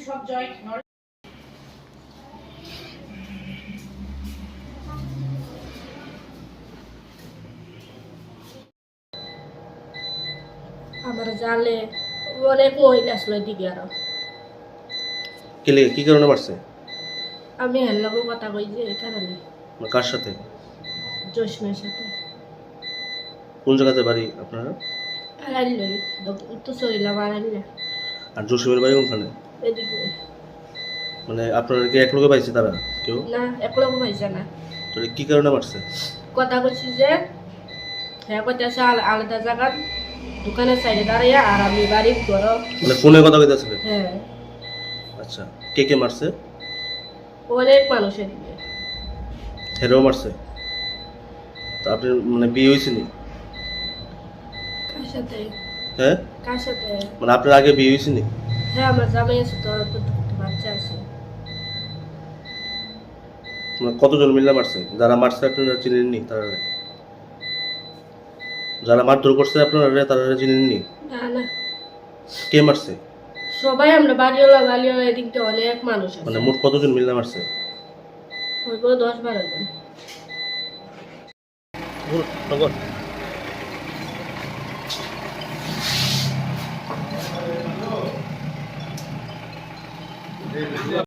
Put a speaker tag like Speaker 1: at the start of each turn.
Speaker 1: সব জয়েন্ট আমার জালে অনেক মহিলা আসলো এদিকে আরো
Speaker 2: কি কারণে মারছে?
Speaker 1: আমি হেল্লাগো কথা কই যে এই কারণে।
Speaker 2: কার সাথে?
Speaker 1: জোসমের সাথে।
Speaker 2: কোন জায়গাতে বাড়ি আপনারা?
Speaker 1: আড়াইলই তো চলিলাম আড়াইলে
Speaker 2: আর জসিমের বাড়ি কোনখানে?
Speaker 1: এদিকে।
Speaker 2: মানে আপনারা কি এক লোকে পাইছে তারা কেউ?
Speaker 1: না একলগ পাইছে না।
Speaker 2: তো কি কারণে মারছে?
Speaker 1: কথা কইছি যে হ্যাঁ কইতেছে আলাদা জায়গা দোকানের সাইডে দাঁড়াইয়া আর আমি বাড়ির ঘর।
Speaker 2: মানে ফোনে কথা কইতেছিলেন?
Speaker 1: হ্যাঁ।
Speaker 2: আচ্ছা, কে মারছে?
Speaker 1: অনেক মানুষ এদিকে।
Speaker 2: হেরেও মারছে? তো আপনি মানে বিয়ে হয়েছে নি?
Speaker 1: কার সাথে?
Speaker 2: হ্যাঁ,
Speaker 1: কার সাথে?
Speaker 2: মানে আপনার আগে বিয়ে হয়েছে নি?
Speaker 1: হ্যাঁ আমার জামাই আছে তো বাচ্চা আছে।
Speaker 2: মানে কতজন মিলে মারছে? যারা মারছে আপনারা চিনেননি তারা? যারা মারধর করছে আপনারা তারা চিনেননি?
Speaker 1: না না।
Speaker 2: কে মারছে?
Speaker 1: সবাই আমরা বাড়িওয়ালা এদিকে অনেক মানুষ আছে।
Speaker 2: মানে মোট কতজন মিলে মারছে?
Speaker 1: হইব 10-12 জন।